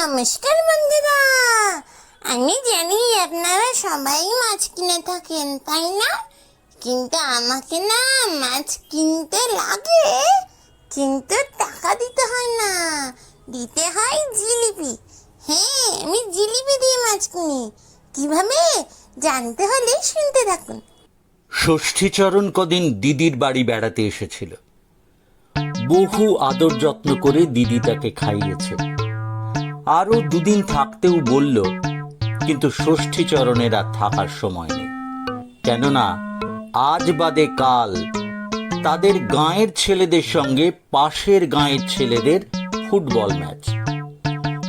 নমস্কার বন্ধুরা। আমি জানি আপনারা সবাই মাছ কিনে থাকেন, তাই না? কিন্তু আমাকে না মাছ কিনতে লাগে, কিন্তু টাকা দিতে হয় না, দিতে হয় জিলিপি। হ্যাঁ, আমি জিলিপি দিয়ে মাছ কিনি। কিভাবে জানতে হলে শুনতে থাকুন। ষষ্ঠীচরণ কদিন দিদির বাড়ি বেড়াতে এসেছিল। বহু আদর যত্ন করে দিদি তাকে খাইয়েছে। আরো দুদিন থাকতেও বলল, কিন্তু ষষ্ঠীচরণের আর থাকার সময় নেই। কেননা আজ বাদে কাল তাদের গাঁয়ের ছেলেদের সঙ্গে পাশের গাঁয়ের ছেলেদের ফুটবল ম্যাচ।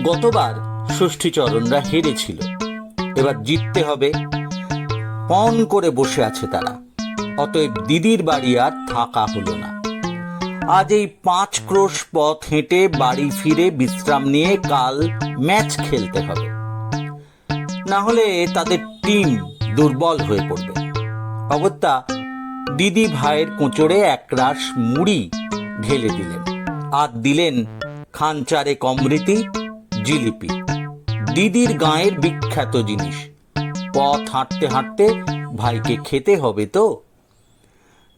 গতবার ষষ্ঠীচরণরা হেরেছিল, এবার জিততে হবে। পণ করে বসে আছে তারা। অতএব দিদির বাড়ি আর থাকা হলো না। আজ এই 5 ক্রোশ পথ হেঁটে বাড়ি ফিরে বিশ্রাম নিয়ে কাল ম্যাচ খেলতে হবে, না হলে তাদের টিম দুর্বল হয়ে পড়বে। অগত্যা দিদি ভাইয়ের কোঁচড়ে একরাশ মুড়ি ঢেলে দিলেন, আর দিলেন খানচারে অমৃতি জিলিপি, দিদির গাঁয়ের বিখ্যাত জিনিস। পথ হাঁটতে হাঁটতে ভাইকে খেতে হবে তো।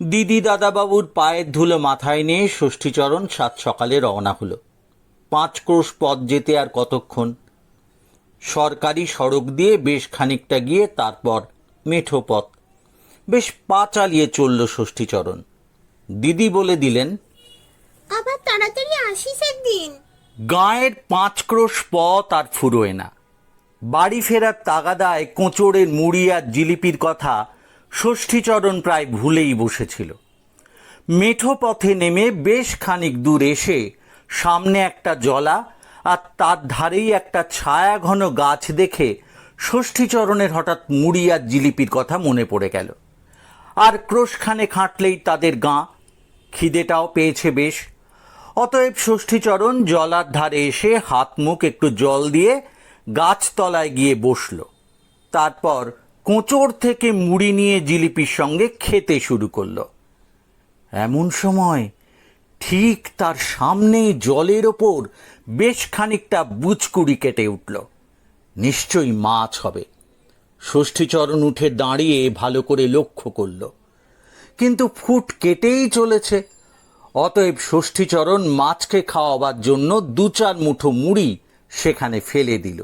দিদি দাদাবাবুর পায়ের ধুলো মাথায় নিয়ে ষষ্ঠীচরণ সাত সকালে রওনা হলো। 5 ক্রোশ পথ যেতে আর কতক্ষণ। সরকারি সড়ক দিয়ে বেশ খানিকটা গিয়ে তারপর মেঠো পথ। বেশ পা চালিয়ে চলল ষষ্ঠীচরণ। দিদি বলে দিলেন, আবার তাড়াতাড়ি আসিস একদিন। গাঁয়ের 5 ক্রোশ পথ আর ফুরোয় না। বাড়ি ফেরার তাগাদায় কোঁচড়ের মুড়ি আর জিলিপির কথা ষষ্ঠীচরণ প্রায় ভুলেই বসেছিল। মেঠো পথে নেমে বেশ খানিক দূর এসে সামনে একটা জলা আর তার ধারেই একটা ছায়া ঘন গাছ দেখে ষষ্ঠীচরণের হঠাৎ মুড়ি আর জিলিপির কথা মনে পড়ে গেল। আর ক্রোশখানেক হাঁটলেই তাদের গাঁ। খিদেটাও পেয়েছে বেশ। অতএব ষষ্ঠীচরণ জলার ধারে এসে হাত মুখ একটু জল দিয়ে গাছতলায় গিয়ে বসল। তারপর কোঁচড় থেকে মুড়ি নিয়ে জিলিপির সঙ্গে খেতে শুরু করলো। এমন সময় ঠিক তার সামনেই জলের ওপর বেশ খানিকটা বুচকুড়ি কেটে উঠল। নিশ্চয়ই মাছ হবে। ষষ্ঠীচরণ উঠে দাঁড়িয়ে ভালো করে লক্ষ্য করল, কিন্তু ফুট কেটেই চলেছে। অতএব ষষ্ঠীচরণ মাছকে খাওয়াবার জন্য 2-4 মুঠো মুড়ি সেখানে ফেলে দিল।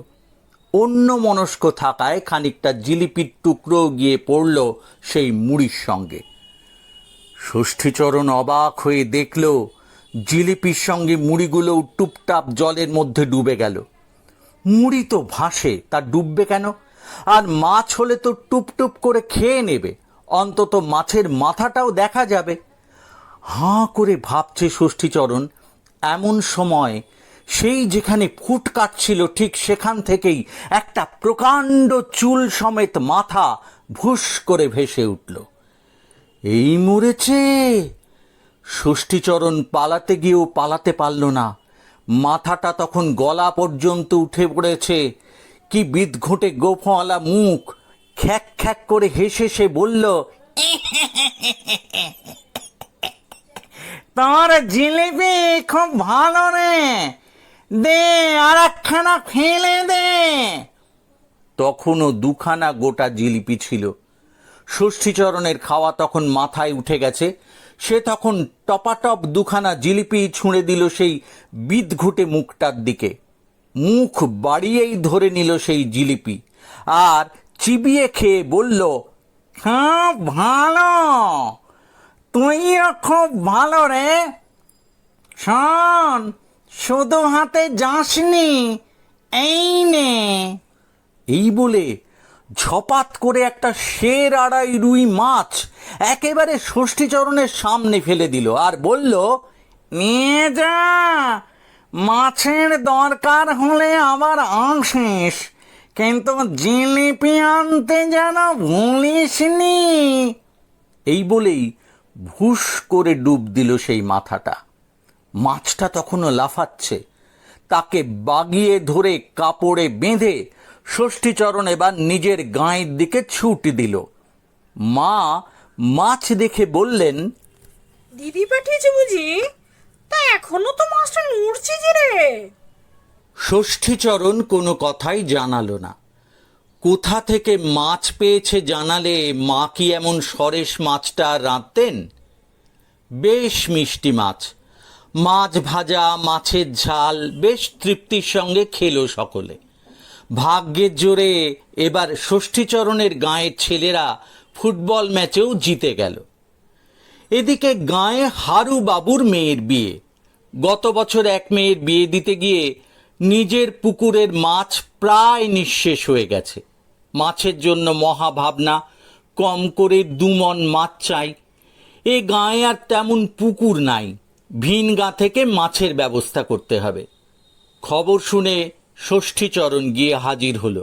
অন্য মনস্ক থাকায় খানিকটা জিলিপির টুকরো গিয়ে পড়ল সেই মুড়ির সঙ্গে। ষষ্ঠীচরণ অবাক হয়ে দেখল জিলিপির সঙ্গে মুড়িগুলো টুপটাপ জলের মধ্যে ডুবে গেল। মুড়ি তো ভাসে, তা ডুববে কেন? আর মাছ হলে তো টুপটুপ করে খেয়ে নেবে, অন্তত মাছের মাথাটাও দেখা যাবে। হাঁ করে ভাবছে ষষ্ঠীচরণ। এমন সময় সেই যেখানে ফুট কাটছিল ঠিক সেখান থেকেই একটা প্রকাণ্ড চুল সমেত মাথা ভুস করে ভেসে উঠল। এই মরেছে! ষষ্ঠীচরণ পালাতে গিয়েও পালাতে পারল না। মাথাটা তখন গলা পর্যন্ত উঠে পড়েছে। কি বিদঘুটে গোফওয়ালা মুখ! খ্যাক খ্যাক করে হেসে সে বলল, তোর জিলিপি খুব ভালো রে, দে আর একখানা ফেলে দে। তখনও 2খানা গোটা জিলিপি ছিল। ষষ্ঠীচরণের খাওয়া তখন মাথায় উঠে গেছে। সে তখন টপাটপ 2খানা জিলিপি ছুঁড়ে দিল সেই বিদঘুটে মুখটার দিকে। মুখ বাড়িয়েই ধরে নিল সেই জিলিপি আর চিবিয়ে খেয়ে বলল, খুব ভালো, তুইও খুব ভালো রে। শোন, শুধু হাতে যাসনি, এই নে। এই বলে ঝপাত করে একটা সের আড়াই রুই মাছ একেবারে ষষ্ঠীচরণের সামনে ফেলে দিল আর বলল, নিয়ে যা, মাছের দরকার হলে আবার আসিস, কিন্তু জিলিপি আনতে যেন ভুলিসনি। এই বলেই ভুস করে ডুব দিল সেই মাথাটা। মাছটা তখনও লাফাচ্ছে। তাকে বাগিয়ে ধরে কাপড়ে বেঁধে ষষ্ঠীচরণ এবার নিজের গাঁয়ের দিকে ছুটি দিল। মা মাছ দেখে বললেন, দিদি পাঠিয়েছে বুঝি? তা এখনো তো মাছটা নড়ছে যে রে। ষষ্ঠীচরণ কোনো কথাই জানালো না। কোথা থেকে মাছ পেয়েছে জানালে মা কি এমন সরেস মাছটা রাঁধতেন? বেশ মিষ্টি মাছ, মাছ ভাজা, মাছের ঝাল, বেশ তৃপ্তির সঙ্গে খেলো সকলে। ভাগ্যের জোরে এবার ষষ্ঠীচরণের গাঁয়ের ছেলেরা ফুটবল ম্যাচেও জিতে গেল। এদিকে গাঁয়ে হারু বাবুর মেয়ের বিয়ে। গত বছর এক মেয়ের বিয়ে দিতে গিয়ে নিজের পুকুরের মাছ প্রায় নিঃশেষ হয়ে গেছে। মাছের জন্য মহা ভাবনা, কম করে 2 মণ মাছ চাই। এ গাঁয়ে আর তেমন পুকুর নাই, ভিন গাঁ থেকে মাছের ব্যবস্থা করতে হবে। খবর শুনে ষষ্ঠীচরণ গিয়ে হাজির হলো।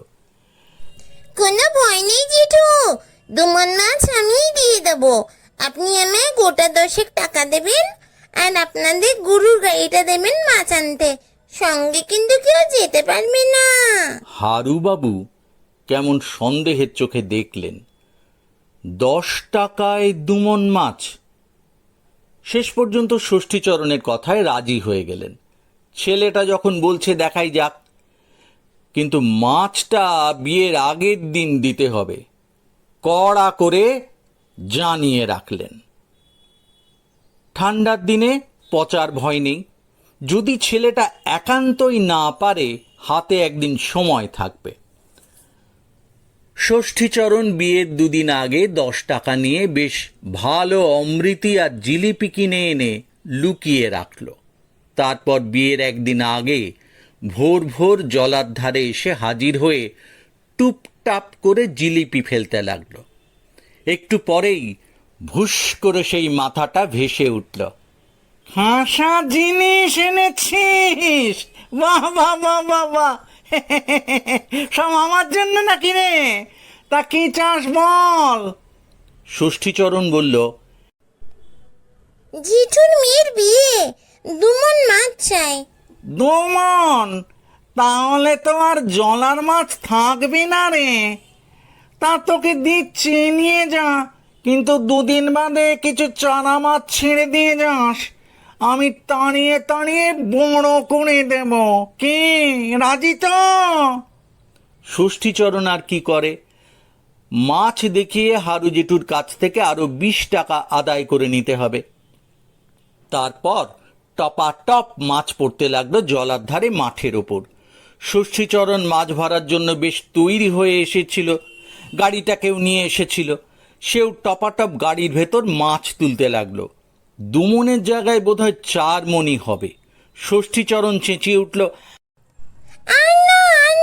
কোনো ভয় নেই জেঠু, 2 মণ মাছ আমিই দিয়ে দেবো। আপনি আমায় গোটা 10 টাকা দেবেন, আর আপনাদের গরুর গাড়িটা দেবেন মাছ আনতে। সঙ্গে কিন্তু কেউ যেতে পারবে না। হারু বাবু কেমন সন্দেহের চোখে দেখলেন। 10 টাকায় 2 মণ মাছ? শেষ পর্যন্ত ষষ্ঠীচরণের কথায় রাজি হয়ে গেলেন। ছেলেটা যখন বলছে দেখাই যাক, কিন্তু মাছটা বিয়ের আগের দিন দিতে হবে, কড়া করে জানিয়ে রাখলেন। ঠান্ডার দিনে পচার ভয় নেই। যদি ছেলেটা একান্তই না পারে, হাতে একদিন সময় থাকবে। ষষ্ঠীচরণ বিয়ের 2 দিন আগে 10 টাকা নিয়ে বেশ ভালো অমৃতি আর জিলিপি কিনে এনে লুকিয়ে রাখল। তারপর বিয়ের একদিন আগে ভোর ভোর জলার ধারে এসে হাজির হয়ে টুপটাপ করে জিলিপি ফেলতে লাগলো। একটু পরেই ভুস করে সেই মাথাটা ভেসে উঠল। হাসা জিনিস এনেছিস? বাহ বাহ বাহ বাহ বাহ, সব আমার জন্য নাকি রে? তা কি চাস বল? ষষ্ঠীচরণ বলল, জেঠুর মেয়ের বিয়ে, 2 মণ মাছ চাই। 2 মণ? তাহলে তো আর জলার মাছ থাকবে না রে। তা তোকে দিচ্ছি, নিয়ে যা, কিন্তু 2 দিন বাদে কিছু চারা মাছ ছেড়ে দিয়ে যাস। আমি তাড়িয়ে তাড়িয়ে বড় করে দেব। কি রাজি তো? ষষ্ঠীচরণ আর কি করে, মাছ দেখিয়ে হারু জেঠুর কাছ থেকে আরো 20 টাকা আদায় করে নিতে হবে। তারপর টপাটপ মাছ পড়তে লাগলো জলার ধারে মাঠের ওপর। ষষ্ঠীচরণ মাছ ধরার জন্য বেশ তৈরি হয়ে এসেছিল, গাড়িটাকেও নিয়ে এসেছিল। সেও টপাটপ গাড়ির ভেতর মাছ তুলতে লাগলো। 2 মণের জায়গায় বোধহয় 4 মণই হবে। ষষ্ঠীচরণ চেঁচিয়ে উঠল, আর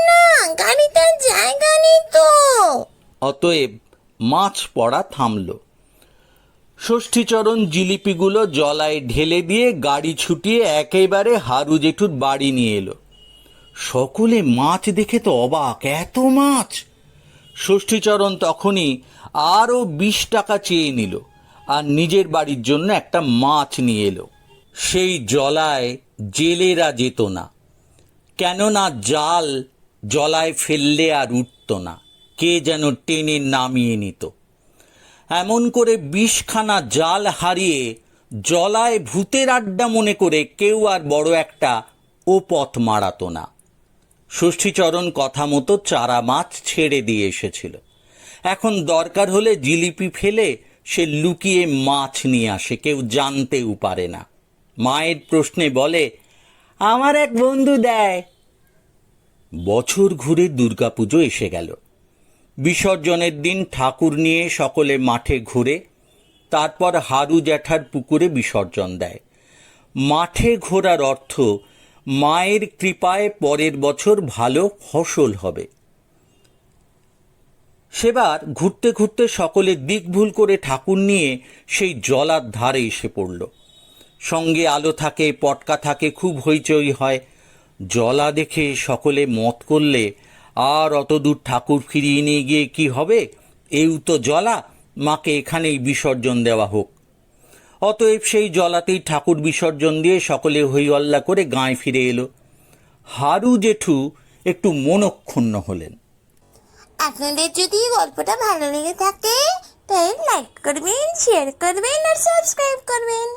না, গাড়িটার জায়গা নেই তো। অতএব মাছ পড়া থামল। ষষ্ঠীচরণ জিলিপিগুলো জলায় ঢেলে দিয়ে গাড়ি ছুটিয়ে একেবারে হারু জেঠুর বাড়ি নিয়ে এলো। সকলে মাছ দেখে তো অবাক, এত মাছ! ষষ্ঠীচরণ তখনই আরও 20 টাকা চেয়ে নিল আর নিজের বাড়ির জন্য একটা মাছ নিয়ে এলো। সেই জলায় জেলেরা যেত না, কেননা জাল জলায় ফেললে আর উঠত না, কে যেন টেনে নামিয়ে নিত। এমন করে 20খানা জাল হারিয়ে জলায় ভূতের আড্ডা মনে করে কেউ আর বড় একটা ওপথ মারাতো না। ষষ্ঠীচরণ কথা মতো চারা মাছ ছেড়ে দিয়ে এসেছিল। এখন দরকার হলে জিলিপি ফেলে সে লুকিয়ে মাছ নিয়ে আসে, কেউ জানতেও পারে না। মায়ের প্রশ্নে বলে, আমার এক বন্ধু দেয়। বছর ঘুরে দুর্গাপুজো এসে গেল। বিসর্জনের দিন ঠাকুর নিয়ে সকলে মাঠে ঘুরে, তারপর হারু জ্যাঠার পুকুরে বিসর্জন দেয়। মাঠে ঘোরার অর্থ মায়ের কৃপায় পরের বছর ভালো ফসল হবে। সেবার ঘুরতে ঘুরতে সকলে দিক ভুল করে ঠাকুর নিয়ে সেই জলার ধারে এসে পড়ল। সঙ্গে আলো থাকে, পটকা থাকে, খুব হইচই হয়। জলা দেখে সকলে মত করলে, আর অত দূর ঠাকুর ফিরিয়ে নিয়ে গিয়ে কি হবে? এও তো জলা, মাকে এখানেই বিসর্জন দেওয়া হোক। অতএব সেই জলাতেই ঠাকুর বিসর্জন দিয়ে সকলে হইহল্লা করে গাঁয়ে ফিরে এলো। হারু জেঠু একটু মনক্ষুণ্ণ হলেন। আপনাদের যদি গল্পটা ভালো লেগে থাকে তাহলে লাইক করবেন, শেয়ার করবেন আর সাবস্ক্রাইব করবেন।